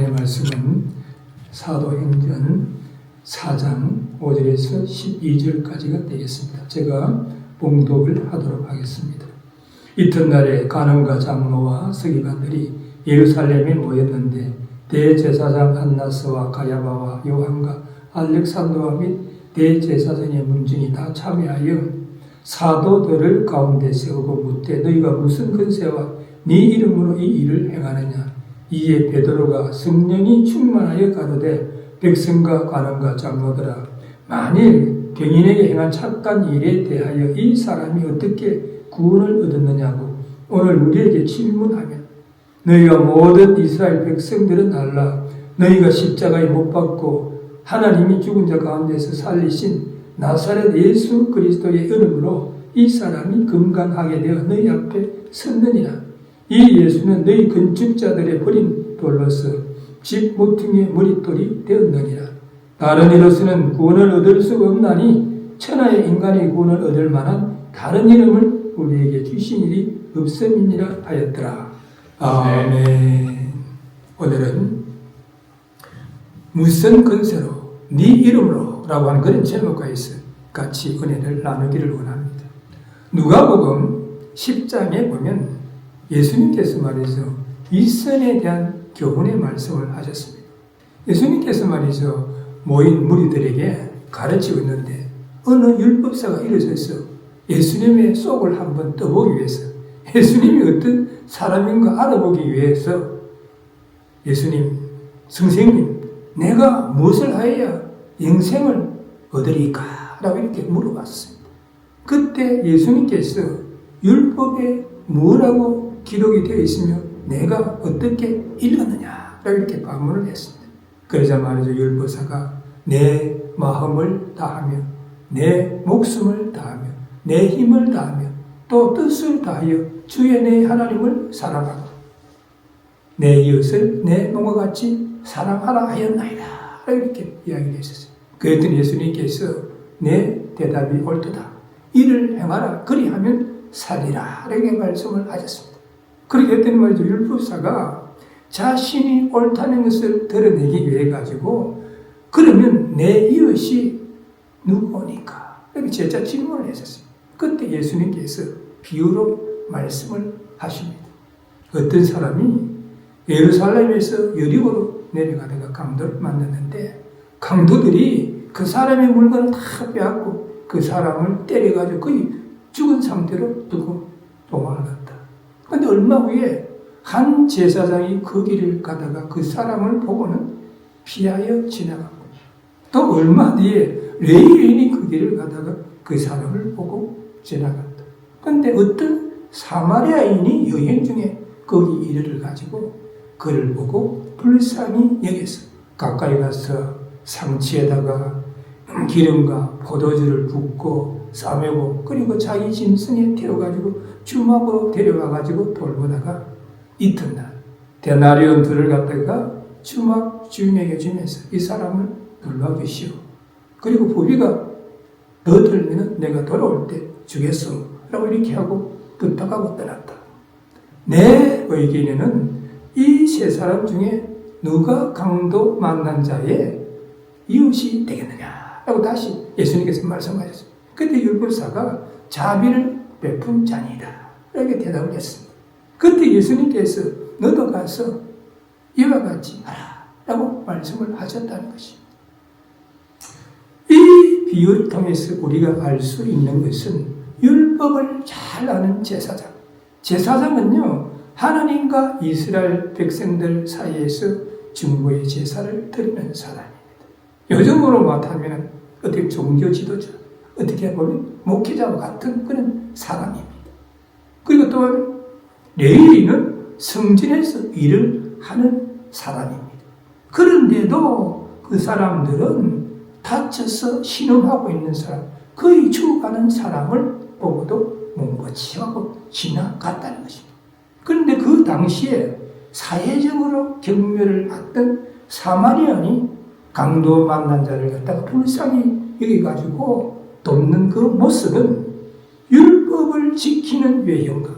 오늘의 말씀은 사도행전 4장 5절에서 12절까지가 되겠습니다. 제가 봉독을 하도록 하겠습니다. 이튿날에 간원과 장로와 서기관들이 예루살렘에 모였는데 대제사장 안나스와 가야바와 요한과 알렉산더와 및 대제사장의 문중이 다 참여하여 사도들을 가운데 세우고 묻되 너희가 무슨 근세와 네 이름으로 이 일을 행하느냐. 이에 베드로가 성령이 충만하여 가로되 백성과 관원과 장로들아, 만일 병인에게 행한 착한 일에 대하여 이 사람이 어떻게 구원을 얻었느냐고 오늘 우리에게 질문하면 너희가 모든 이스라엘 백성들은 알라. 너희가 십자가에 못 박고 하나님이 죽은 자 가운데서 살리신 나사렛 예수 그리스도의 이름으로 이 사람이 건강하게 되어 너희 앞에 섰느니라. 이 예수는 너희 건축자들의 버린 돌로서 집 모퉁이의 머릿돌이 되었느니라. 다른 이로서는 구원을 얻을 수 없나니 천하의 인간의 구원을 얻을 만한 다른 이름을 우리에게 주신 일이 없음이니라 하였더라. 아멘. 오늘은 무슨 근세로 네 이름으로 라고 하는 그런 제목과 있어 같이 은혜를 나누기를 원합니다. 누가복음 10장에 보면 예수님께서 말이죠, 윗선에 대한 교훈의 말씀을 하셨습니다. 예수님께서 말이죠, 모인 무리들에게 가르치고 있는데 어느 율법사가 일어서서 예수님의 속을 한번 떠보기 위해서, 예수님이 어떤 사람인가 알아보기 위해서 예수님, 선생님, 내가 무엇을 하여야 영생을 얻으리까? 라고 이렇게 물어봤습니다. 그때 예수님께서 율법에 뭐라고 기록이 되어 있으며 내가 어떻게 읽었느냐? 라고 이렇게 반문을 했습니다. 그러자 말이죠, 율법사가 내 마음을 다하며 내 목숨을 다하며 내 힘을 다하며 또 뜻을 다하여 주의 내 하나님을 사랑하고 내 이웃을 내 몸과 같이 사랑하라 하였나이다. 이렇게 이야기를 했었어요. 그랬더니 예수님께서 내 대답이 옳도다. 이를 행하라. 그리하면 살리라. 이렇게 말씀을 하셨습니다. 그렇게 했더니 말이죠, 율법사가 자신이 옳다는 것을 드러내기 위해 가지고 그러면 내 이웃이 누구니까? 이렇게 제자 질문을 했었어요. 그때 예수님께서 비유로 말씀을 하십니다. 어떤 사람이 예루살렘에서 여리고로 내려가다가 강도를 만났는데 강도들이 그 사람의 물건을 다 빼앗고 그 사람을 때려가지고 거의 죽은 상태로 두고 도망을 갔다. 그런데 얼마 후에 한 제사장이 그 길을 가다가 그 사람을 보고는 피하여 지나갔고 또 얼마 뒤에 레위인이 그 길을 가다가 그 사람을 보고 지나갔다. 그런데 어떤 사마리아인이 여행 중에 거기 이르를 가지고 그를 보고 불쌍히 여겨서 가까이 가서 상치에다가 기름과 포도주를 붓고 싸매고 그리고 자기 짐승에 태워가지고 주막으로 데려가가지고 돌보다가 이튿날 데나리온 둘을 갖다가 주막 주인에게 주면서 이 사람을 돌봐주시오. 그리고 부비가 더 들면 내가 돌아올 때 주겠소. 라고 이렇게 하고 부탁하고 떠났다. 내 의견에는 이 세 사람 중에 누가 강도 만난 자의 이웃이 되겠느냐 라고 다시 예수님께서 말씀하셨습니다. 그때 율법사가 자비를 베푼 자니다 이렇게 대답을 했습니다. 그때 예수님께서 너도 가서 이와 같이 하라 라고 말씀을 하셨다는 것입니다. 이 비유를 통해서 우리가 알 수 있는 것은 율법을 잘 아는 제사장. 제사장은요, 하나님과 이스라엘 백성들 사이에서 중보의 제사를 드리는 사람입니다. 요즘으로 말하면 어떻게 종교 지도자, 어떻게 보면 목회자와 같은 그런 사람입니다. 그리고 또한 레위인은 성전에서 일을 하는 사람입니다. 그런데도 그 사람들은 다쳐서 신음하고 있는 사람, 거의 죽어가는 사람을 보고도 몸거치하고 지나갔다는 것입니다. 그런데 그 당시에 사회적으로 경멸을 받던 사마리아인이 강도 만난 자를 갖다가 불쌍히 여기가지고 돕는 그 모습은 율법을 지키는 외형과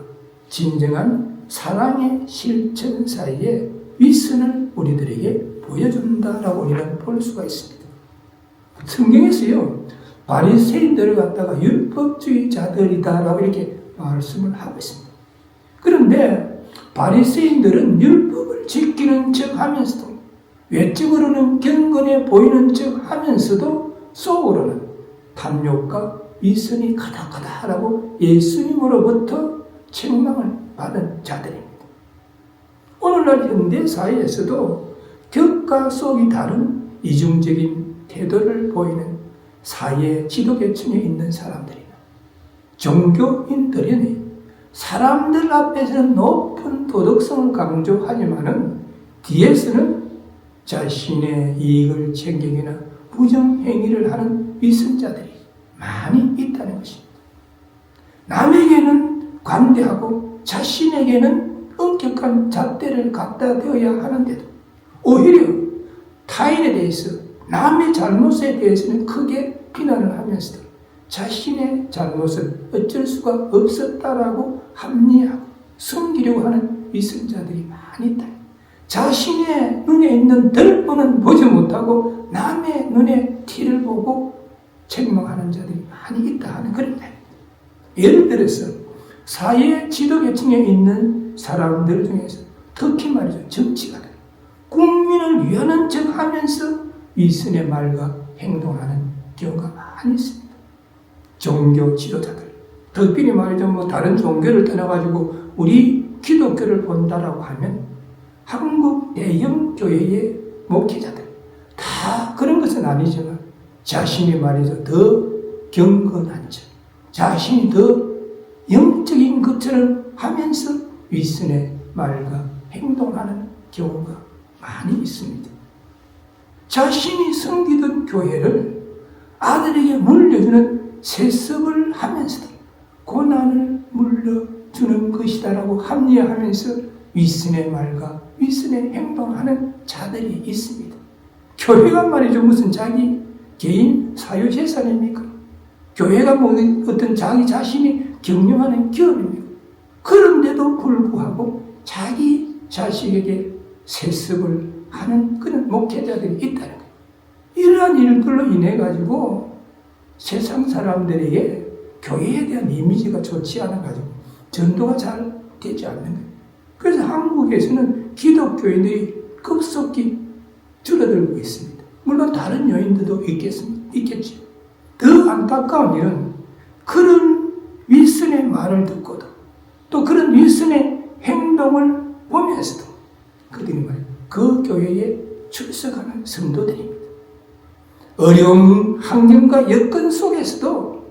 진정한 사랑의 실천 사이에 윗선을 우리들에게 보여준다라고 우리는 볼 수가 있습니다. 성경에서요, 바리새인들을 갖다가 율법주의자들이다라고 이렇게 말씀을 하고 있습니다. 그런데 바리새인들은 율법을 지키는 척 하면서도, 외적으로는 경건해 보이는 척 하면서도 속으로는 탐욕과 위선이 가득하다라고 예수님으로부터 책망을 받은 자들입니다. 오늘날 현대사회에서도 격과 속이 다른 이중적인 태도를 보이는 사회 지도계층에 있는 사람들이나 종교인들이니 사람들 앞에서는 높은 도덕성을 강조하지만은 뒤에서는 자신의 이익을 챙기기나 부정행위를 하는 위선자들이 많이 있다는 것입니다. 남에게는 관대하고 자신에게는 엄격한 잣대를 갖다 대어야 하는데도 오히려 타인에 대해서, 남의 잘못에 대해서는 크게 비난을 하면서도 자신의 잘못은 어쩔 수가 없었다라고 합리하고 숨기려고 하는 위선자들이 많이 있다. 자신의 눈에 있는 덜보는 보지 못하고 남의 눈에 티를 보고 책망하는 자들이 많이 있다 하는 그런 말입니다. 예를 들어서 사회 지도계층에 있는 사람들 중에서 특히 말이죠, 정치가들, 국민을 위하는 척 하면서 위선의 말과 행동하는 경우가 많이 있습니다. 종교 지도자들, 특별히 말이죠, 뭐 다른 종교를 떠나가지고 우리 기독교를 본다라고 하면 한국 대형 교회의 목회자들, 다 그런 것은 아니지만 자신이 말이죠, 더 경건한 척, 자신이 더 영적인 것처럼 하면서 윗선의 말과 행동하는 경우가 많이 있습니다. 자신이 섬기던 교회를 아들에게 물려주는 세습을 하면서도 고난을 물려주는 것이다라고 합리화하면서 윗선의 말과 윗선의 행동하는 자들이 있습니다. 교회가 말이죠, 무슨 자기 개인 사유재산입니까? 교회가 뭐 어떤 자기 자신이 경영하는 기업입니까? 그런데도 불구하고 자기 자식에게 세습을 하는 그런 목회자들이 있다는 거예요. 이러한 일들로 인해 가지고 세상 사람들에게 교회에 대한 이미지가 좋지 않아 가지고 전도가 잘 되지 않는 거예요. 그래서 한국에서는 기독교인들이 급속히 줄어들고 있습니다. 물론 다른 요인들도 있겠죠. 더 안타까운 일은 그런 윗선의 말을 듣고도 또 그런 윗선의 행동을 보면서도 그들이 그 교회에 출석하는 성도들입니다. 어려운 환경과 여건 속에서도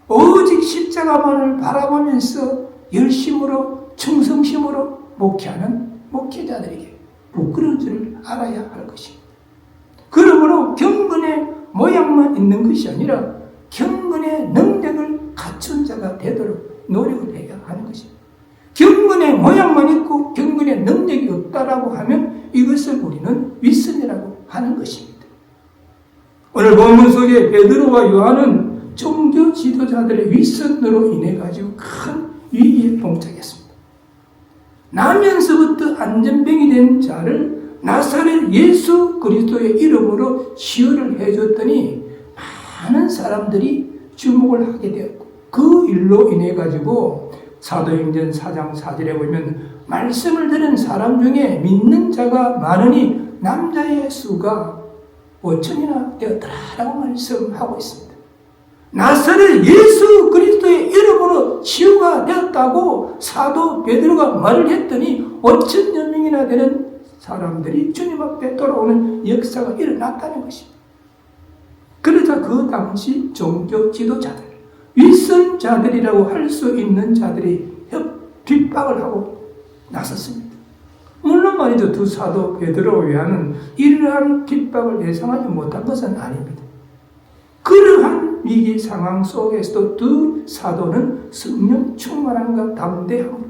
오직 십자가만을 바라보면서 열심으로 충성심으로 목회하는 목회자들에게 부끄러운 줄을 알아야 할 것입니다. 그러므로 경건의 모양만 있는 것이 아니라 경건의 능력을 갖춘 자가 되도록 노력을 해야 하는 것입니다. 경건의 모양만 있고 경건의 능력이 없다라고 하면 이것을 우리는 윗선이라고 하는 것입니다. 오늘 본문 속에 베드로와 요한은 종교 지도자들의 윗선으로 인해 가지고 큰 위기에 봉착했습니다. 나면서부터 안전병이 된 자를 나사렛 예수 그리스도의 이름으로 치유를 해줬더니 많은 사람들이 주목을 하게 되었고, 그 일로 인해 가지고 사도행전 4장 4절에 보면 말씀을 들은 사람 중에 믿는 자가 많으니 남자의 수가 5천이나 되었더라라고 말씀하고 있습니다. 나사렛 예수 그리스도의 이름으로 치유가 되었다고 사도 베드로가 말을 했더니 5천여 명이나 되는 사람들이 주님 앞에 돌아오는 역사가 일어났다는 것입니다. 그러자 그 당시 종교 지도자들, 윗선자들이라고 할 수 있는 자들이 핍박을 하고 나섰습니다. 물론 말이죠, 두 사도 베드로와 요한은 이러한 핍박을 예상하지 못한 것은 아닙니다. 그러한 위기 상황 속에서도 두 사도는 성령 충만함과 담대함으로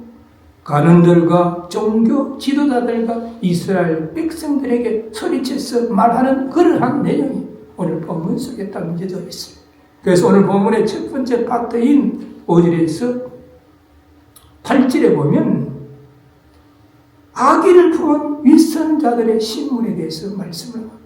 관원들과 종교 지도자들과 이스라엘 백성들에게 소리쳐서 말하는 그러한 내용이 오늘 본문 속에 담겨져 있습니다. 그래서 오늘 본문의 첫 번째 파트인 5절에서 8절에 보면 아기를 품은 위선자들의 신문에 대해서 말씀을 합니다.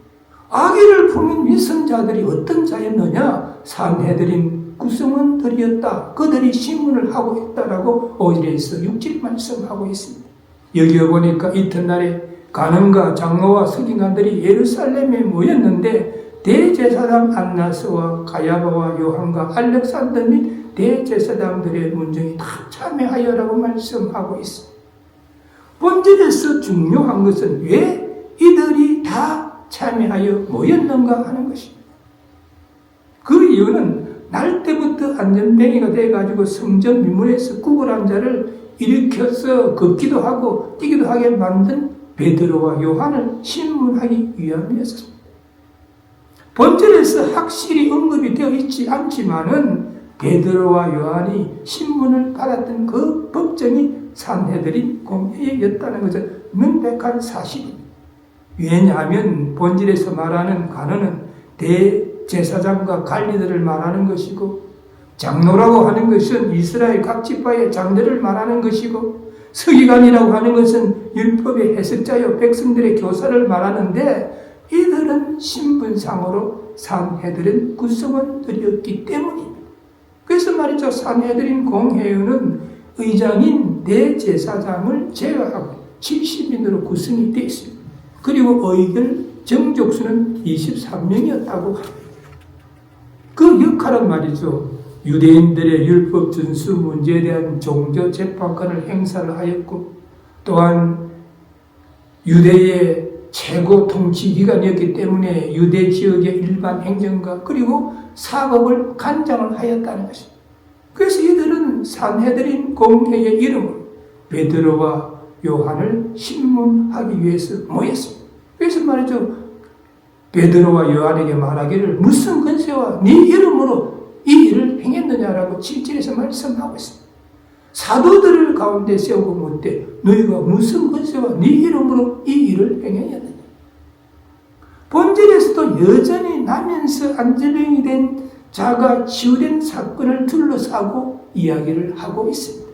아기를 품은 위선자들이 어떤 자였느냐? 산헤드린 구성원들이었다. 그들이 신문을 하고 있다라고 5절에서 6절 말씀하고 있습니다. 여기에 보니까 이튿날에 간음과 장로와 서기관들이 예루살렘에 모였는데 대제사장 안나스와 가야바와 요한과 알렉산더 및 대제사장들의 문정이 다 참여하여라고 말씀하고 있습니다. 본질에서 중요한 것은 왜 이들이 다 참여하여 모였는가 하는 것입니다. 그 이유는 날 때부터 안전뱅이가 돼가지고 성전 미문에서 구걸한 자를 일으켜서 걷기도 하고 뛰기도 하게 만든 베드로와 요한을 신문하기 위함이었습니다. 본절에서 확실히 언급이 되어 있지 않지만은 베드로와 요한이 신문을 받았던 그 법정이 산헤드린 공회였다는 것은 명백한 사실입니다. 왜냐하면 본질에서 말하는 관원은 대제사장과 관리들을 말하는 것이고, 장로라고 하는 것은 이스라엘 각 지파의 장들을 말하는 것이고, 서기관이라고 하는 것은 율법의 해석자여 백성들의 교사를 말하는데, 이들은 신분상으로 산헤드린 구성원들이었기 때문입니다. 그래서 말이죠, 산헤드린 공회의는 의장인 대제사장을 제외하고 70인으로 구성이 되어 있습니다. 그리고 의결 정족수는 23명이었다고 합니다. 그 역할은 말이죠, 유대인들의 율법 준수 문제에 대한 종교 재판권을 행사를 하였고, 또한 유대의 최고 통치기관이었기 때문에 유대 지역의 일반 행정과 그리고 사법을 관장을 하였다는 것입니다. 그래서 이들은 산헤드린 공회의 이름으로 베드로와 요한을 신문하기 위해서 모였습니다. 그래서 말이죠, 베드로와 요한에게 말하기를 무슨 권세와 네 이름으로 이 일을 행했느냐라고 7절에서 말씀하고 있습니다. 사도들을 가운데 세우고 묻되 너희가 무슨 권세와 네 이름으로 이 일을 행했느냐. 본질에서도 여전히 나면서 안전병이 된 자가 치유된 사건을 둘러싸고 이야기를 하고 있습니다.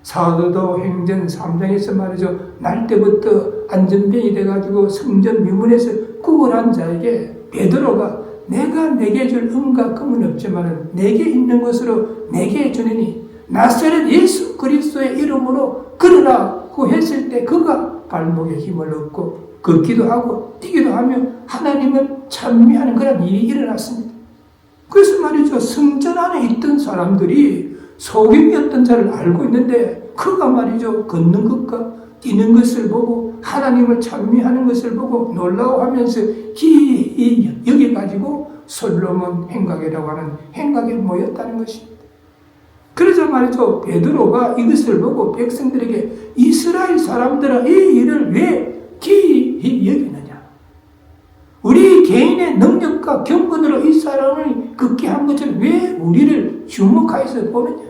사도 행전 3장에서 말이죠, 날 때부터 안전병이 돼가지고 성전 미문에서 구걸한 자에게 베드로가 내가 내게 줄 은과 금은 없지만 내게 있는 것으로 내게 주느니 나사렛 예수 그리스도의 이름으로 걸으라고 했을 때 그가 발목에 힘을 얻고 걷기도 하고 뛰기도 하며 하나님을 찬미하는 그런 일이 일어났습니다. 그래서 말이죠, 성전 안에 있던 사람들이 소경이었던 자를 알고 있는데 그가 말이죠, 걷는 것과 뛰는 것을 보고 하나님을 찬미하는 것을 보고 놀라워하면서 기이 여겨가지고 솔로몬 행각이라고 하는 행각에 모였다는 것입니다. 그러자 말이죠, 베드로가 이것을 보고 백성들에게 이스라엘 사람들아 이 일을 왜 기이 여기느냐, 우리 개인의 능력과 경건으로 이 사람을 걷게 한 것을 왜 우리를 주목하여서 보느냐.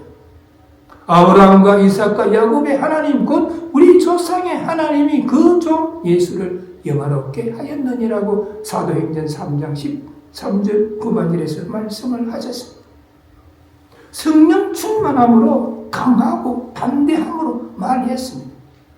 아브라함과 이삭과 야곱의 하나님 곧 우리 조상의 하나님이 그 종 예수를 영화롭게 하였느니라고 사도행전 3장 13절 9절에서 말씀을 하셨습니다. 성령 충만함으로 강하고 담대함으로 말했습니다.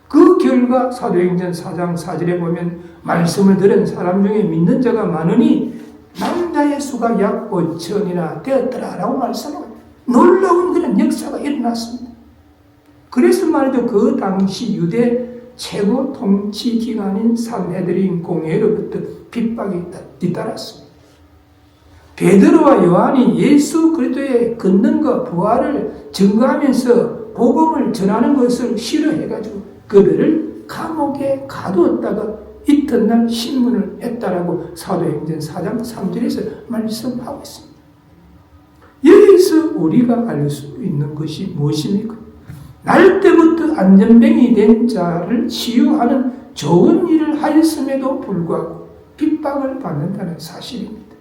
그 결과 사도행전 4장 4절에 보면 말씀을 들은 사람 중에 믿는 자가 많으니 남자의 수가 약 5천이나 되었더라라고 말씀합니다. 놀라운 그런 역사가 일어났습니다. 그래서 말이죠, 그 당시 유대 최고 통치 기관인 산헤드린 공회로부터 핍박이 뒤따랐습니다. 베드로와 요한이 예수 그리스도의 권능과 부활을 증거하면서 복음을 전하는 것을 싫어해가지고 그들을 감옥에 가두었다가 이튿날 신문을 했다라고 사도행전 4장 3절에서 말씀하고 있습니다. 여기서 우리가 알 수 있는 것이 무엇입니까? 날 때부터 안전병이 된 자를 치유하는 좋은 일을 하였음에도 불구하고 핍박을 받는다는 사실입니다.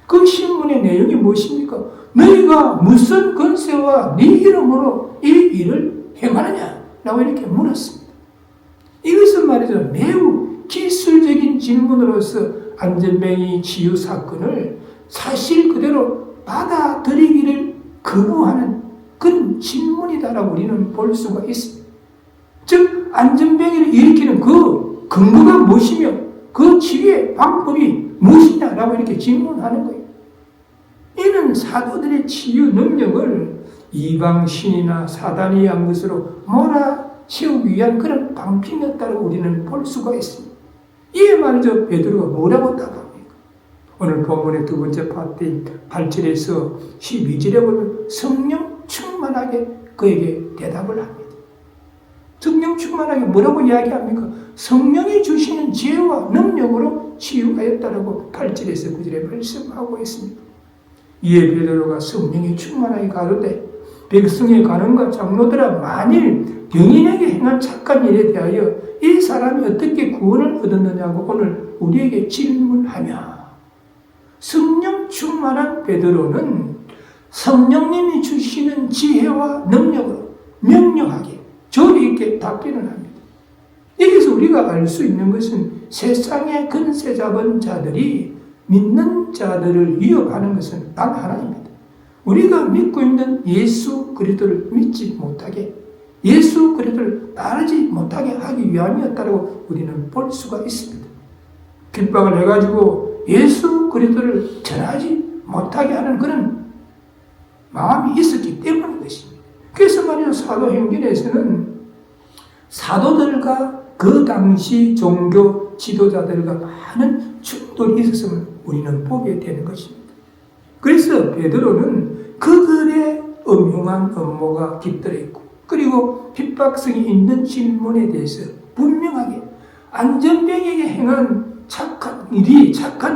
그 신문의 내용이 무엇입니까? 너희가 무슨 권세와 네 이름으로 이 일을 행하느냐? 라고 이렇게 물었습니다. 이것은 말이죠, 매우 기술적인 질문으로서 안전병이 치유 사건을 사실 그대로 받아들이기를 거부하는 그런 질문이다라고 우리는 볼 수가 있습니다. 즉 안전병을 일으키는 그 근거가 무엇이며 그 치료의 방법이 무엇이냐라고 이렇게 질문하는 거예요. 이는 사도들의 치유 능력을 이방 신이나 사단이 한 것으로 몰아세우기 위한 그런 방편이었다고 우리는 볼 수가 있습니다. 이에 말이죠. 베드로가 뭐라고 답합니까? 오늘 본문의 두 번째 파트인 8절에서 12절에 보면 성령 충만하게 그에게 대답을 합니다. 성령 충만하게 뭐라고 이야기합니까? 성령이 주시는 지혜와 능력으로 치유하였다라고 8절에서 9절에 말씀하고 있습니다. 이에 베드로가 성령이 충만하게 가로되 백성의 간원과 장로들아 만일 병인에게 행한 착한 일에 대하여 이 사람이 어떻게 구원을 얻었느냐고 오늘 우리에게 질문하며 성령 충만한 베드로는 성령님이 주시는 지혜와 능력으로 명료하게 조리 있게 답변을 합니다. 여기서 우리가 알 수 있는 것은 세상의 근세 잡은 자들이 믿는 자들을 위협하는 것은 단 하나입니다. 우리가 믿고 있는 예수 그리스도를 믿지 못하게, 예수 그리스도를 따르지 못하게 하기 위함이었다고 우리는 볼 수가 있습니다. 핍박을 해가지고 예수 그리스도를 전하지 못하게 하는 그런 마음이 있었기 때문인 것입니다. 그래서 말이죠. 사도행전에서는 사도들과 그 당시 종교 지도자들과 많은 충돌이 있었음을 우리는 보게 되는 것입니다. 그래서 베드로는 그들의 음흉한 음모가 깃들어 있고 그리고 핍박성이 있는 질문에 대해서 분명하게 안전병에게 행한 착한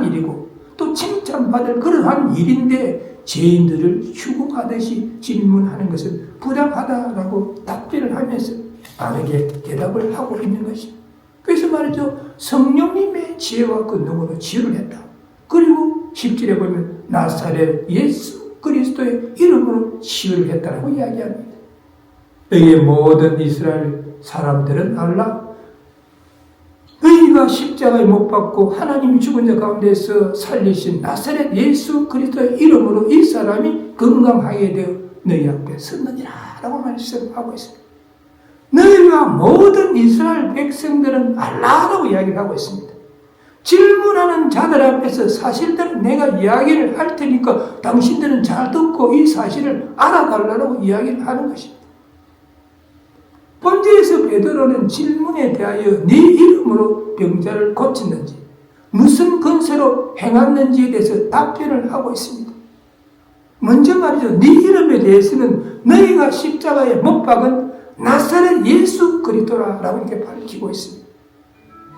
일이고 또 칭찬받을 그러한 일인데 죄인들을 추궁하듯이 질문하는 것은 부당하다라고 답변을 하면서 바르게 대답을 하고 있는 것입니다. 그래서 말이죠. 성령님의 지혜와 권능으로 치유를 했다. 그리고 10절에 보면 나사렛 예수 그리스도의 이름으로 치유를 했다라고 이야기합니다. 여기에 모든 이스라엘 사람들은 알라. 너희가 십자가에 못 박고 하나님이 죽은 자 가운데서 살리신 나사렛 예수 그리스도의 이름으로 이 사람이 건강하게 되어 너희 앞에 섰느니라 라고 말씀하고 있습니다. 너희와 모든 이스라엘 백성들은 알라라고 이야기를 하고 있습니다. 질문하는 자들 앞에서 사실대로 내가 이야기를 할 테니까 당신들은 잘 듣고 이 사실을 알아달라고 이야기를 하는 것입니다. 본질에서 베드로는 질문에 대하여 네 이름으로 병자를 고쳤는지 무슨 권세로 행했는지에 대해서 답변을 하고 있습니다. 먼저 말이죠. 네 이름에 대해서는 너희가 십자가에 못 박은 나사렛 예수 그리스도라고 이렇게 밝히고 있습니다.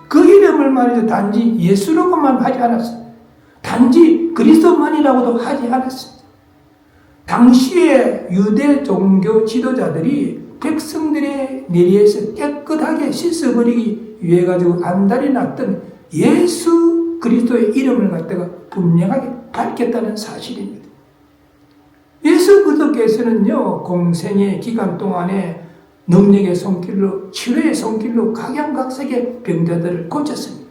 그 이름을 말이죠. 단지 예수라고만 하지 않았습니다. 단지 그리스도만이라고도 하지 않았습니다. 당시에 유대 종교 지도자들이 백성들의 내리에서 깨끗하게 씻어버리기 위해 가지고 안달이 났던 예수 그리스도의 이름을 갖다가 분명하게 밝혔다는 사실입니다. 예수 그리스도께서는요, 공생의 기간 동안에 능력의 손길로, 치료의 손길로 각양각색의 병자들을 고쳤습니다.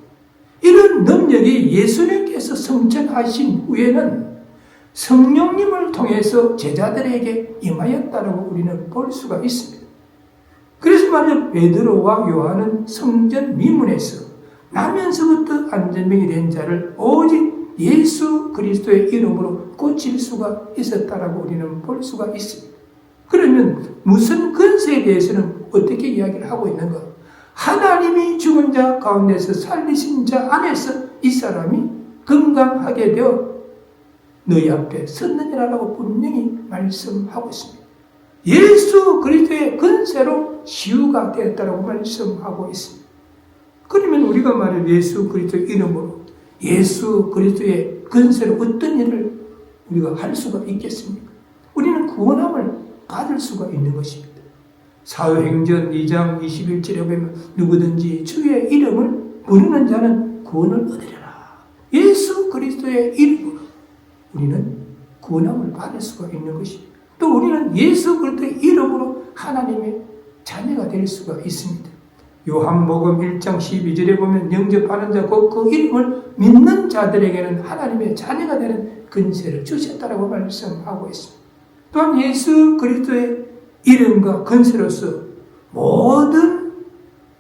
이런 능력이 예수님께서 성천하신 후에는 성령님을 통해서 제자들에게 임하였다고 우리는 볼 수가 있습니다. 그래서 말이죠. 베드로와 요한은 성전 미문에서 나면서부터 안전병이 된 자를 오직 예수 그리스도의 이름으로 고칠 수가 있었다라고 우리는 볼 수가 있습니다. 그러면 무슨 권세에 대해서는 어떻게 이야기를 하고 있는가? 하나님이 죽은 자 가운데서 살리신 자 안에서 이 사람이 건강하게 되어 너희 앞에 섰느니라고 분명히 말씀하고 있습니다. 예수 그리스도의 권세로 치유가 되었다라고 말씀하고 있습니다. 그러면 우리가 말해 예수 그리스도의 이름으로 예수 그리스도의 권세로 어떤 일을 우리가 할 수가 있겠습니까? 우리는 구원함을 받을 수가 있는 것입니다. 사도행전 2장 21절에 보면 누구든지 주의 이름을 부르는 자는 구원을 얻으리라. 예수 그리스도의 이름으로 우리는 구원함을 받을 수가 있는 것입니다. 또 우리는 예수 그리스도의 이름으로 하나님의 자녀가 될 수가 있습니다. 요한복음 1장 12절에 보면 영접하는 자 곧 그 이름을 믿는 자들에게는 하나님의 자녀가 되는 권세를 주셨다라고 말씀하고 있습니다. 또한 예수 그리스도의 이름과 권세로서 모든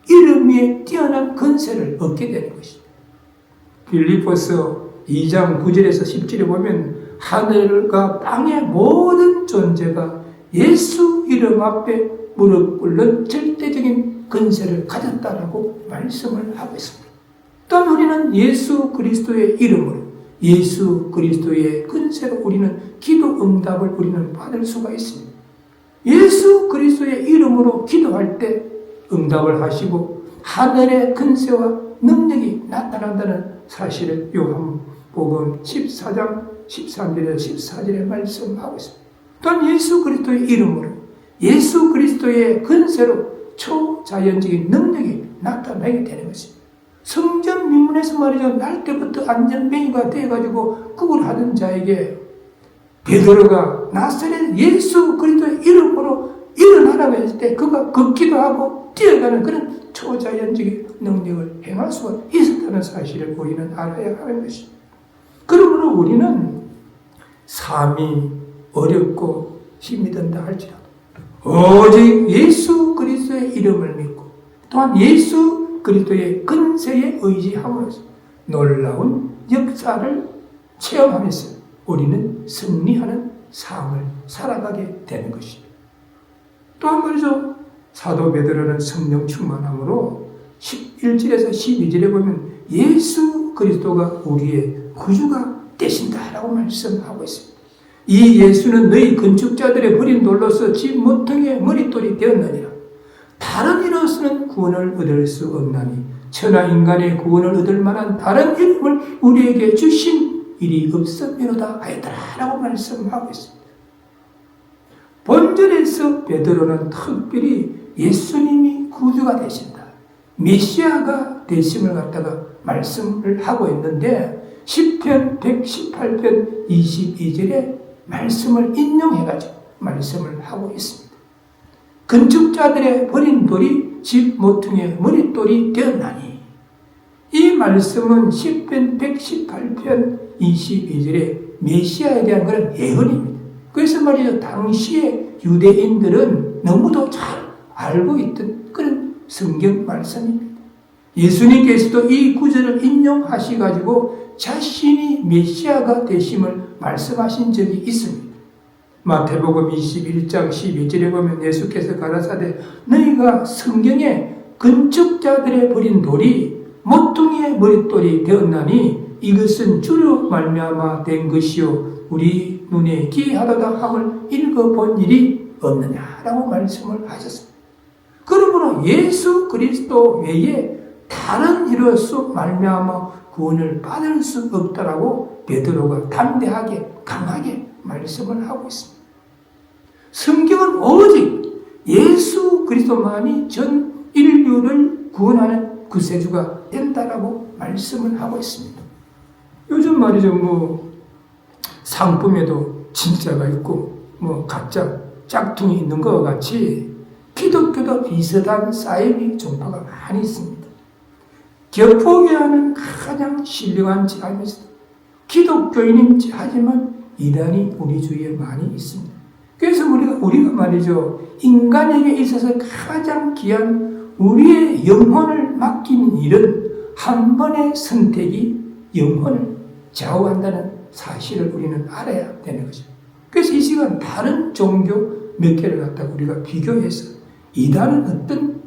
이름 위에 뛰어난 권세를 얻게 되는 것입니다. 빌립보서 2장 9절에서 10절에 보면 하늘과 땅의 모든 존재가 예수 이름 앞에 무릎 꿇는 절대적인 권세를 가졌다라고 말씀을 하고 있습니다. 또한 우리는 예수 그리스도의 이름으로 예수 그리스도의 권세로 우리는 기도 응답을 우리는 받을 수가 있습니다. 예수 그리스도의 이름으로 기도할 때 응답을 하시고 하늘의 권세와 능력이 나타난다는 사실을 요한복음 14장 13절에서 14절에 말씀하고 있습니다. 또한 예수 그리스도의 이름으로 예수 그리스도의 권세로 초자연적인 능력이 나타나게 되는 것입니다. 성전 민문에서 말이죠. 날 때부터 안전뱅이가 되어가지고 그걸 하던 자에게 베드로가 나사렛 예수 그리스도의 이름으로 일어나라고 했을 때 그가 걷기도 하고 뛰어가는 그런 초자연적인 능력을 행할 수가 있었다는 사실을 우리는 알아야 하는 것입니다. 그러므로 우리는 삶이 어렵고 힘이 든다 할지라도 오직 예수 그리스도의 이름을 믿고 또한 예수 그리스도의 권세에 의지함으로써 놀라운 역사를 체험하면서 우리는 승리하는 삶을 살아가게 되는 것입니다. 또한 말이죠. 사도 베드로는 성령 충만함으로 11절에서 12절에 보면 예수 그리스도가 우리의 구주가 되신다라고 말씀하고 있습니다. 이 예수는 너희 건축자들의 버린 돌로서 집 모퉁이의 머릿돌이 되었느니라. 다른 이로서는 구원을 얻을 수 없나니 천하 인간의 구원을 얻을 만한 다른 이름을 우리에게 주신 일이 없음이로다 하였더라라고 말씀하고 있습니다. 본절에서 베드로는 특별히 예수님이 구주가 되신다, 메시아가 되심을 갖다가 말씀을 하고 있는데 시편 118편 22절에 말씀을 인용해가지고 말씀을 하고 있습니다. 건축자들의 버린 돌이 집 모퉁이의 머릿돌이 되었나니, 이 말씀은 시편 118편 22절에 메시아에 대한 그런 예언입니다. 그래서 말이죠. 당시에 유대인들은 너무도 잘 알고 있던 그런 성경 말씀입니다. 예수님께서도 이 구절을 인용하셔가지고 자신이 메시아가 되심을 말씀하신 적이 있습니다. 마태복음 21장 12절에 보면 예수께서 가라사대 너희가 성경에 건축자들의 버린 돌이 모퉁이의 머릿돌이 되었나니 이것은 주로 말미암아 된 것이요 우리 눈에 기이하도다 함을 읽어본 일이 없느냐라고 말씀을 하셨습니다. 그러므로 예수 그리스도 외에 다른 이로서 말미암아 구원을 받을 수 없다라고 베드로가 담대하게 강하게 말씀을 하고 있습니다. 성경은 오직 예수 그리스도만이 전 인류를 구원하는 구세주가 된다라고 말씀을 하고 있습니다. 요즘 말이죠, 상품에도 진짜가 있고 가짜 짝퉁이 있는 것과 같이 기독교도 비슷한 사이비 종파가 많이 있습니다. 교포교회는 가장 신령한 지하면서 기독교인인지 하지만 이단이 우리 주위에 많이 있습니다. 그래서 우리가 말이죠, 인간에게 있어서 가장 귀한 우리의 영혼을 맡긴 일은 한 번의 선택이 영혼을 좌우한다는 사실을 우리는 알아야 되는 거죠. 그래서 이 시간 다른 종교 몇 개를 갖다가 우리가 비교해서 이단은 어떤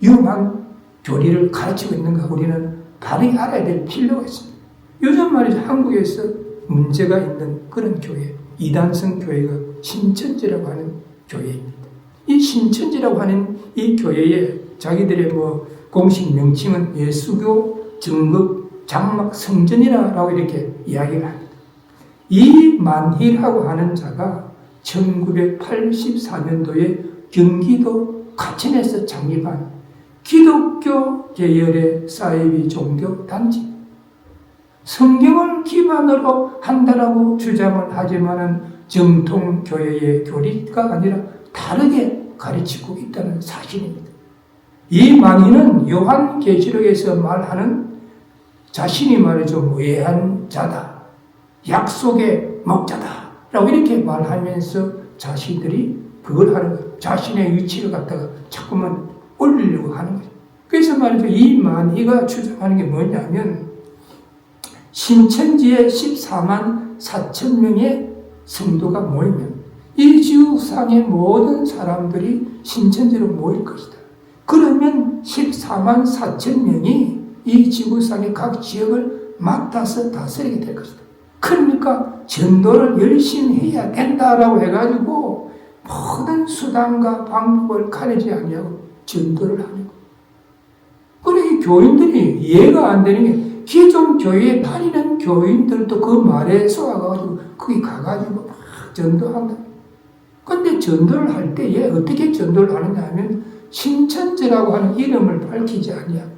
위험한 교리를 가르치고 있는가 우리는 바르게 알아야 될 필요가 있습니다. 요즘 말이죠, 한국에서 문제가 있는 그런 교회, 이단성 교회가 신천지라고 하는 교회입니다. 이 신천지라고 하는 이 교회에 자기들의 공식 명칭은 예수교 정극 장막 성전이라고 이렇게 이야기를 합니다. 이 만희라고 하는 자가 1984년도에 경기도 과천에서 창립한 기독교 계열의 사이비 종교 단체, 성경을 기반으로 한다라고 주장을 하지만은 정통 교회의 교리가 아니라 다르게 가르치고 있다는 사실입니다. 이 만희는 요한계시록에서 말하는 자신이 말이죠, 외한 자다, 약속의 목자다 라고 이렇게 말하면서 자신들이 그걸 하는 거예요. 자신의 위치를 갖다가 자꾸만 올리려고 하는 거죠. 그래서 말이죠. 이 만희가 주장하는 게 뭐냐면 신천지에 14만 4천 명의 성도가 모이면 이 지구상의 모든 사람들이 신천지로 모일 것이다. 그러면 14만 4천 명이 이 지구상의 각 지역을 맡아서 다스리게 될 것이다. 그러니까 전도를 열심히 해야 된다라고 해가지고 모든 수단과 방법을 가리지 아니하고 전도를 하는 거예요. 그래 이 교인들이 이해가 안 되는 게 기존 교회에 다니는 교인들도 그 말에 쏘아가지고 거기 가가지고 막 전도한다. 근데 전도를 할 때에 어떻게 전도를 하느냐 하면 신천지라고 하는 이름을 밝히지 아니하고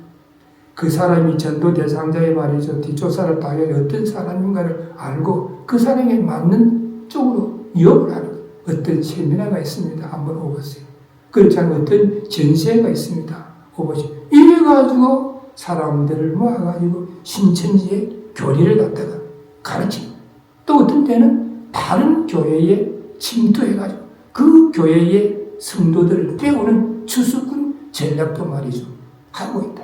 그 사람이 전도 대상자의 말이죠. 뒷조사를 당연히 어떤 사람인가를 알고 그 사람에 맞는 쪽으로 이용을 하는 거예요. 어떤 세미나가 있습니다. 한번 오보세요. 그렇지 않으면 어떤 전시회가 있습니다. 오보세요. 이래가지고 사람들을 모아가지고 신천지의 교리를 갖다가 가르치고 또 어떤 때는 다른 교회에 침투해가지고 그 교회의 성도들을 빼오는 추수꾼 전략도 말이죠. 하고 있다.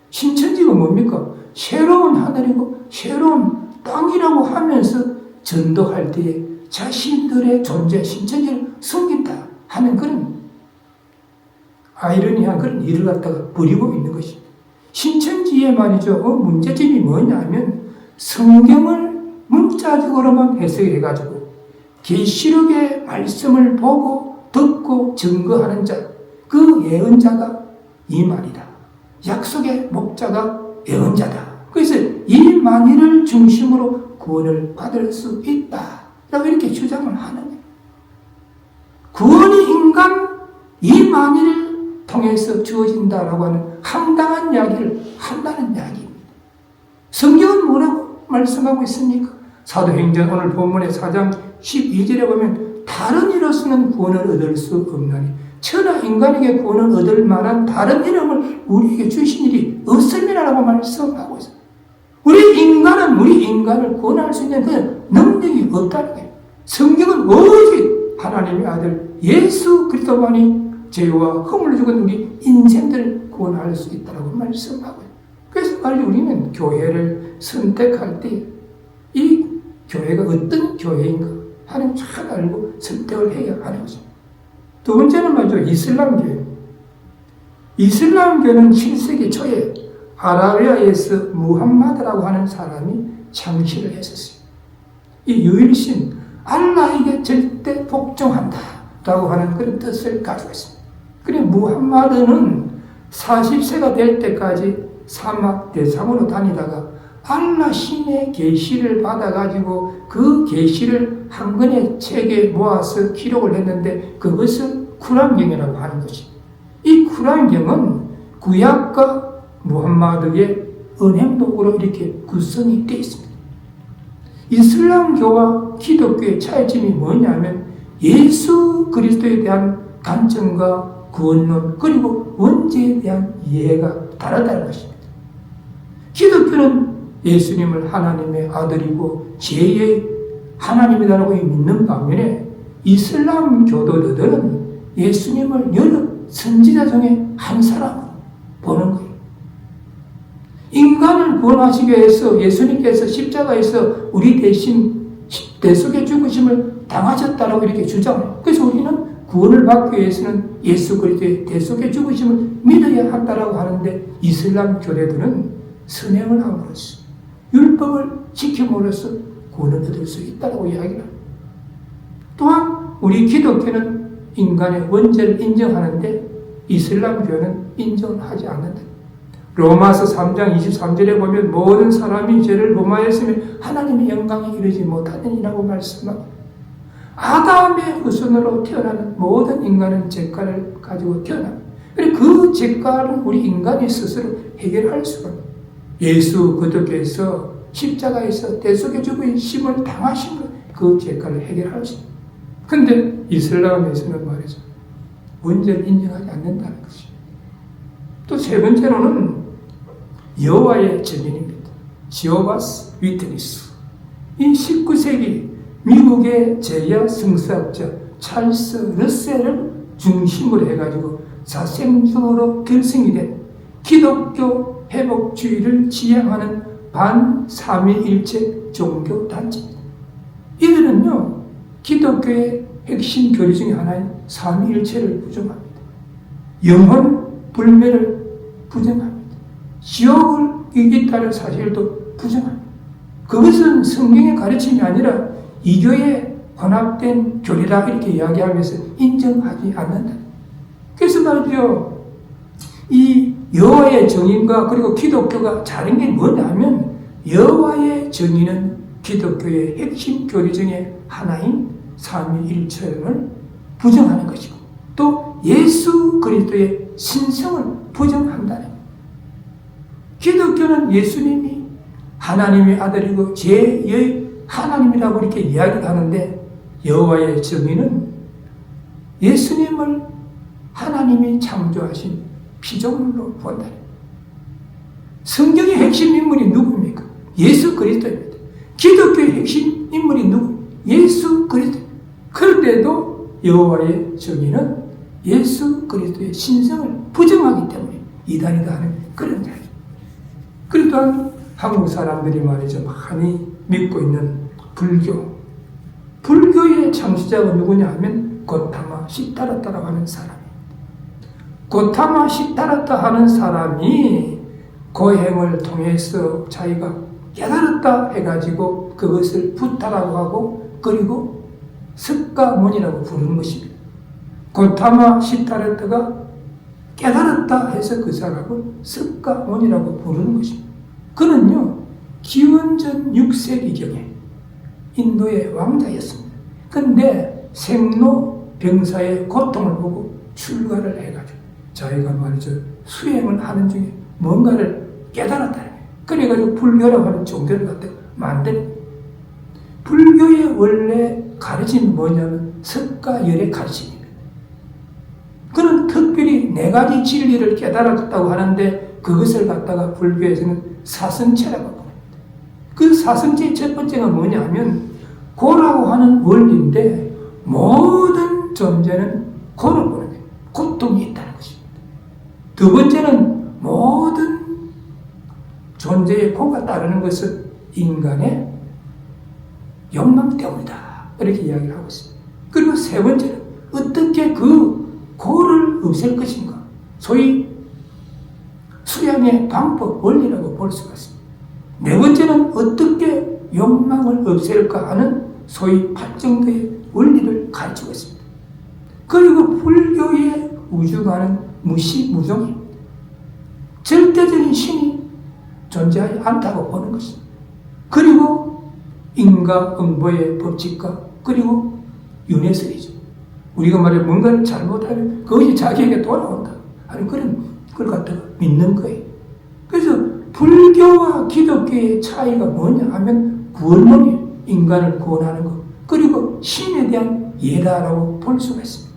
신천지가 뭡니까? 새로운 하늘이고 새로운 땅이라고 하면서 전도할 때에 자신들의 존재, 신천지를 숨긴다 하는 그런 아이러니한 그런 일을 갖다가 벌이고 있는 것입니다. 신천지의 말이죠. 문제점이 뭐냐면 성경을 문자적으로만 해석해가지고 계시록의 말씀을 보고 듣고 증거하는 자, 그 예언자가 이 말이다. 약속의 목자가 예언자다. 그래서 이 만일을 중심으로 구원을 받을 수 있다. 라고 이렇게 주장을 하는 거예요. 구원이 인간 이 만일을 통해서 주어진다라고 하는 황당한 이야기를 한다는 이야기입니다. 성경은 뭐라고 말씀하고 있습니까? 사도행전 오늘 본문의 4장 12절에 보면 다른 이로서는 구원을 얻을 수 없나니 천하 인간에게 구원을 얻을 만한 다른 이름을 우리에게 주신 일이 없음이라고 말씀하고 있어요. 우리 인간을 구원할 수 있는 그 능력이 없다는 거예요. 성경은 오직 하나님의 아들 예수 그리스도만이 죄와 허물을 죽은 우리 인생들을 구원할 수 있다고 말씀하고 있어요. 그래서 빨리 우리는 교회를 선택할 때 이 교회가 어떤 교회인가 하는 잘 알고 선택을 해야 하는 것입니다. 두 번째는 말이죠. 이슬람교회. 이슬람교는 7세기 초에 아라비아에서 무함마드라고 하는 사람이 창시를 했었어요. 이 유일신, 알라에게 절대 복종한다 라고 하는 그런 뜻을 가지고 있습니다. 그래 무함마드는 40세가 될 때까지 사막 대상으로 다니다가 알라 신의 계시를 받아가지고 그 계시를 한 권의 책에 모아서 기록을 했는데 그것을 쿠란경이라고 하는 것입니다. 이 쿠란경은 구약과 무함마드의 은행독으로 이렇게 구성이 되어 있습니다. 이슬람교와 기독교의 차이점이 뭐냐면 예수 그리스도에 대한 관점과 구원론 그리고 원죄에 대한 이해가 다르다는 것입니다. 기독교는 예수님을 하나님의 아들이고 제2의 하나님이라고 믿는 반면에 이슬람 교도들은 예수님을 여러 선지자 중에 한 사람으로 보는 거예요. 인간을 구원하시기 위해서 예수님께서 십자가에서 우리 대신 대속의 죽으심을 당하셨다라고 이렇게 주장해요. 그래서 우리는 구원을 받기 위해서는 예수 그리스도의 대속의 죽으심을 믿어야 한다라고 하는데 이슬람 교대들은 선행을 함으로써 율법을 지킴으로써 구원을 얻을 수 있다고 이야기를 합니다. 또한 우리 기독교는 인간의 원죄를 인정하는데 이슬람교는 인정을 하지 않는다. 로마서 3장 23절에 보면 모든 사람이 죄를 범하였으면 하나님의 영광에 이르지 못하느니라고 말씀하고 아담의 후손으로 태어나는 모든 인간은 죄가를 가지고 태어납니다. 그리고 그 죄가를 우리 인간이 스스로 해결할 수가 없습니다. 예수 그리스도께서 십자가에서 대속의 죽으심을 당하심으로 그 죄가를 해결할 수 있습니다. 그런데 이슬람에서는 말이죠. 원죄를 인정하지 않는다는 것입니다. 또 세 번째로는 여호와의 증인입니다. 지호바스 위트니스. 이 19세기 미국의 제야 성서학자 찰스 러셀을 중심으로 해가지고 사생적으로 결성이 된 기독교 회복주의를 지향하는 반삼위일체 종교단체입니다. 이들은요, 기독교의 핵심 교리 중에 하나인 삼위일체를 부정합니다. 영혼 불멸을 부정합니다. 지옥을 있다는 사실도 부정합니다. 그것은 성경의 가르침이 아니라 이교에 혼합된 교리라 이렇게 이야기하면서 인정하지 않는다. 그래서 말이죠, 이 여호와의 정의인과 그리고 기독교가 다른 게 뭐냐 하면, 여호와의 정의는 기독교의 핵심 교리 중에 하나인 삼위일체를 부정하는 것이고, 또 예수 그리스도의 신성을 부정한다는 거예요. 기독교는 예수님이 하나님의 아들이고 제 하나님이라고 이렇게 이야기하는데, 여호와의 정의는 예수님을 하나님이 창조하신 피조물로 본다. 성경의 핵심 인물이 누구입니까? 예수 그리스도입니다. 기독교의 핵심 인물이 누구? 예수 그리스도. 그런데도 여호와의 정의는 예수 그리스도의 신성을 부정하기 때문에 이단이다 하는 그런 이야기. 그리고 또한 한국 사람들이 말이죠, 많이 믿고 있는 불교. 불교의 창시자가 누구냐 하면 고타마 시타라타라고 하는 사람입니다. 고타마 시타라타 하는 사람이 고행을 통해서 자기가 깨달았다 해가지고 그것을 부타라고 하고, 그리고 석가모니라고 부르는 것입니다. 고타마 시타라타가 깨달았다 해서 그 사람을 석가모니라고 부르는 것입니다. 그는요, 기원전 6세기경에 인도의 왕자였습니다. 그런데 생로병사의 고통을 보고 출가를 해가지고 자기가 말이죠, 수행을 하는 중에 뭔가를 깨달았다는 거예요. 그래가지고 불교라고 하는 종교를 갖다 만든. 불교의 원래 가르침이 뭐냐면 석가열의 가르침입니다. 그는 특별히 4가지 진리를 깨달았다고 하는데, 그것을 갖다가 불교에서는 사성체라고 합니다. 그 사성체의 첫 번째가 뭐냐 하면 고라고 하는 원리인데, 모든 존재는 고를 보는 거예요. 고통이 있다는 것입니다. 두 번째는 모든 존재의 고가 따르는 것은 인간의 욕망 때문이다, 이렇게 이야기를 하고 있습니다. 그리고 세 번째는 어떻게 그 고를 없앨 것인가, 소위 수양의 방법, 원리라고 볼 수가 있습니다. 네 번째는 어떻게 욕망을 없앨까 하는 소위 8정도의 원리를 가르치고 있습니다. 그리고 불교의 우주관은 무시무종입니다. 절대적인 신이 존재하지 않다고 보는 것입니다. 그리고 인과응보의 법칙과 그리고 윤회설이죠. 우리가 말해 뭔가를 잘못하면 그것이 자기에게 돌아온다 하는 그런 걸 갖다가 믿는 거예요. 그래서 불교와 기독교의 차이가 뭐냐 하면 구원론이 인간을 구원하는 것, 그리고 신에 대한 예다라고 볼 수가 있습니다.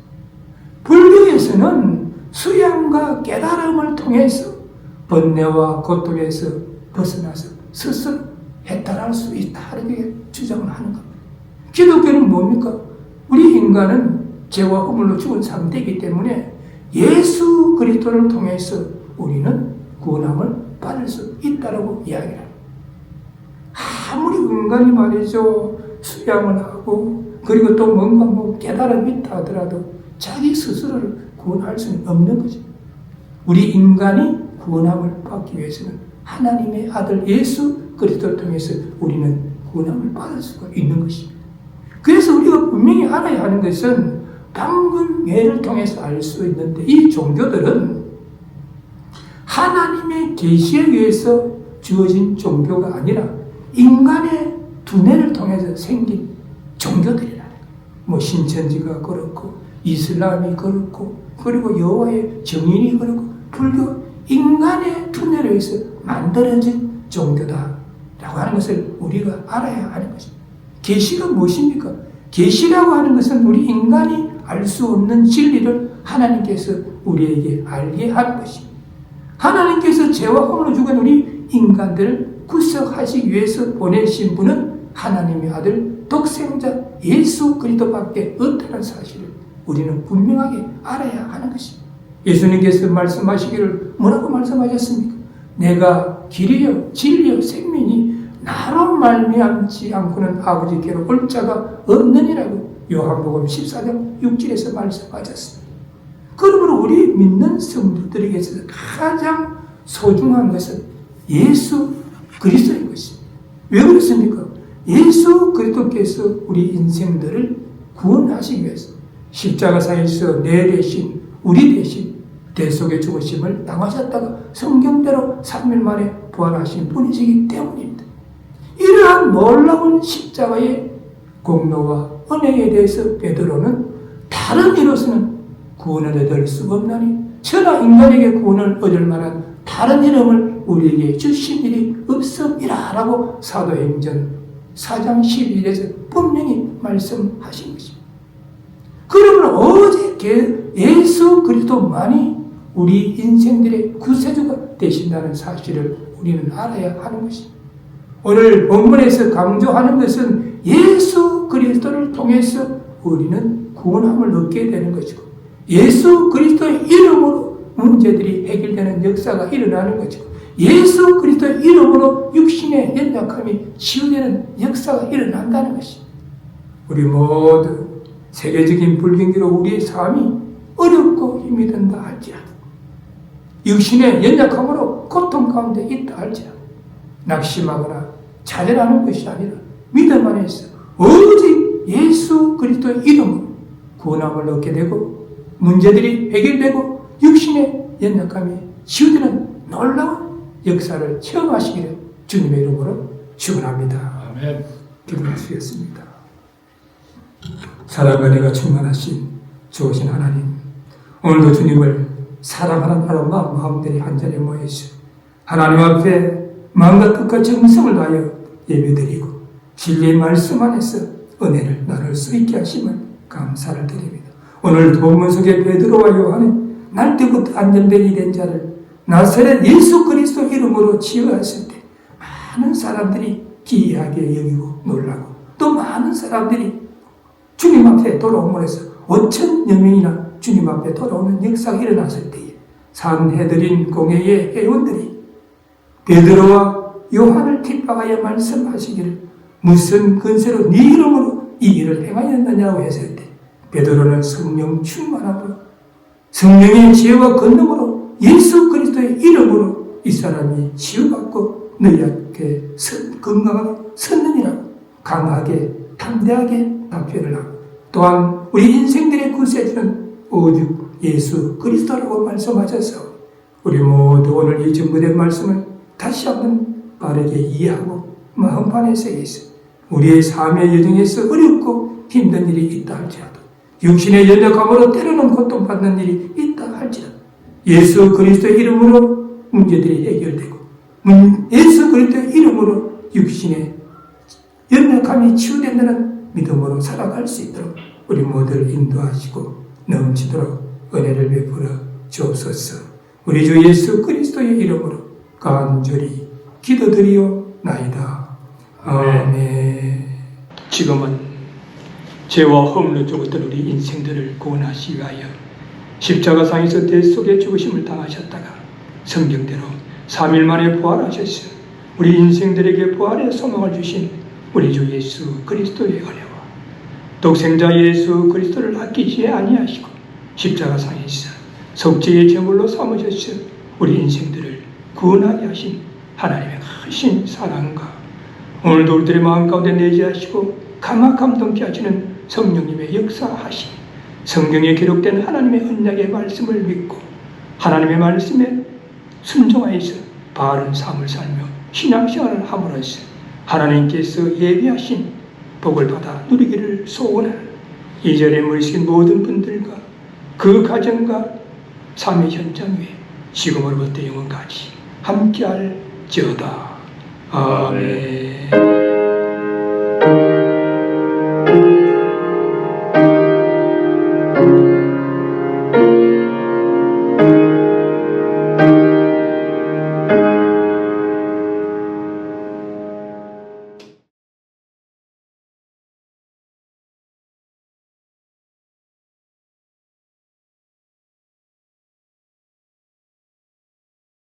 불교에서는 수양과 깨달음을 통해서 번뇌와 고통에서 벗어나서 스스로 해탈할 수 있다, 이렇게 주장을 하는 겁니다. 기독교는 뭡니까? 우리 인간은 죄와 허물로 죽은 상태이기 때문에 예수 그리스도를 통해서 우리는 구원함을 받을 수 있다라고 이야기를 합니다. 아무리 인간이 말이죠, 수양을 하고 그리고 또 뭔가 깨달음이 있다 하더라도 자기 스스로를 구원할 수는 없는 거죠. 우리 인간이 구원함을 받기 위해서는 하나님의 아들 예수 그리스도를 통해서 우리는 구원함을 받을 수가 있는 것입니다. 그래서 우리가 분명히 알아야 하는 것은 방금 예를 통해서 알 수 있는데, 이 종교들은 하나님의 계시에 의해서 주어진 종교가 아니라 인간의 두뇌를 통해서 생긴 종교들이라는 거예요. 신천지가 그렇고 이슬람이 그렇고 그리고 여호와의 정인이 그렇고 불교, 인간의 두뇌를 위해서 만들어진 종교다라고 하는 것을 우리가 알아야 하는 것입니다. 계시가 무엇입니까? 계시라고 하는 것은 우리 인간이 알 수 없는 진리를 하나님께서 우리에게 알게 하는 것입니다. 하나님께서 죄와 허물로 죽은 우리 인간들을 구속하시기 위해서 보내신 분은 하나님의 아들 독생자 예수 그리스도밖에 없다는 사실을 우리는 분명하게 알아야 하는 것입니다. 예수님께서 말씀하시기를 뭐라고 말씀하셨습니까? 내가 길이요 진리요 생명이 나로 말미암지 않고는 아버지께로 올 자가 없느니라고 요한복음 14장 6절에서 말씀하셨습니다. 그러므로 우리 믿는 성도들에게 있어서 가장 소중한 것은 예수 그리스도인 것입니다. 왜 그렇습니까? 예수 그리스도께서 우리 인생들을 구원하시기 위해서 십자가상에서 내 대신 우리 대신 대속의 죽으심을 당하셨다가 성경대로 3일 만에 부활하신 분이시기 때문입니다. 이러한 놀라운 십자가의 공로와 은혜에 대해서 베드로는 다른 이로서는 구원을 얻을 수 없나니 천하 인간에게 구원을 얻을 만한 다른 이름을 우리에게 주신 일이 없음이라 라고 사도행전 4장 12절에서 분명히 말씀하신 것입니다. 그러므로 오직 예수 그리스도만이 우리 인생들의 구세주가 되신다는 사실을 우리는 알아야 하는 것입니다. 오늘 본문에서 강조하는 것은 예수 그리스도를 통해서 우리는 구원함을 얻게 되는 것이고 예수 그리스도의 이름으로 문제들이 해결되는 역사가 일어나는 것이고 예수 그리스도의 이름으로 육신의 연약함이 치유되는 역사가 일어난다는 것입니다. 우리 모두 세계적인 불경기로 우리의 삶이 어렵고 힘이 든다 할지라도 육신의 연약함으로 고통 가운데 있다 할지라도 낙심하거나 좌절하는 것이 아니라 믿음 안에서 오직 예수 그리스도의 이름으로 구원함을 얻게 되고 문제들이 해결되고 육신의 연약함이 치유되는 놀라운 역사를 체험하시기를 주님의 이름으로 축원합니다. 아멘. 기도하시겠습니다. 사랑과 은혜가 충만하신 좋으신 하나님, 오늘도 주님을 사랑하는 아름다운 마음들이 한 자리에 모여있어 하나님 앞에 마음과 뜻과 정성을 다하여 예배드리고 진리의 말씀 안에서 은혜를 나눌 수 있게 하심을 감사를 드립니다. 오늘 본문 속에 베드로와 요한은 날 때부터 안전된 이된 자를 나사렛 예수 그리스도 이름으로 치유하실 때 많은 사람들이 기이하게 여기고 놀라고 또 많은 사람들이 주님 앞에 돌아옴으로 해서 5,000여 명이나 주님 앞에 돌아오는 역사가 일어났을 때에 산헤드린 공회의 회원들이 베드로와 요한을 핍박하여 말씀하시기를 무슨 근세로 네 이름으로 이 일을 행하였느냐고 했을 때 베드로는 성령 충만함으로 성령의 지혜와 권능으로 예수 그리스도의 이름으로 이 사람이 치유받고 너희 앞에 건강하게 섰느니라고 강하게 담대하게 답변을 하고 또한 우리 인생들의 구세주는 오직 예수 그리스도라고 말씀하셔서 우리 모두 오늘 이 전부된 말씀을 다시 한번 바르게 이해하고 마음판에 새기서 우리의 삶의 여정에서 어렵고 힘든 일이 있다 할지라도 육신의 연약함으로 때로는 고통받는 일이 있다 할지라도 예수 그리스도의 이름으로 문제들이 해결되고 예수 그리스도의 이름으로 육신의 연약함이 치유된다는 믿음으로 살아갈 수 있도록 우리 모두를 인도하시고 넘치도록 은혜를 베풀어 주옵소서. 우리 주 예수 그리스도의 이름으로 간절히 기도드리옵나이다. 아멘. 지금은 죄와 허물로 죽었던 우리 인생들을 구원하시기 위하여 십자가상에서 대속의 죽으심을 당하셨다가 성경대로 3일 만에 부활하셨어 우리 인생들에게 부활의 소망을 주신 우리 주 예수 그리스도의 은혜와 독생자 예수 그리스도를 아끼지 아니하시고 십자가상에서 속죄의 제물로 삼으셔서 우리 인생들을 구원하게 하신 하나님의 크신 사랑과 오늘도 우리들의 마음 가운데 내재하시고 감동케 하시는 성령님의 역사하심 성경에 기록된 하나님의 언약의 말씀을 믿고 하나님의 말씀에 순종하여서 바른 삶을 살며 신앙생활을 함으로써 하나님께서 예비하신 복을 받아 누리기를 소원하는 이 자리에 모이신 모든 분들과 그 가정과 삶의 현장 위에 지금으로부터 영원까지 함께할지어다. 아멘.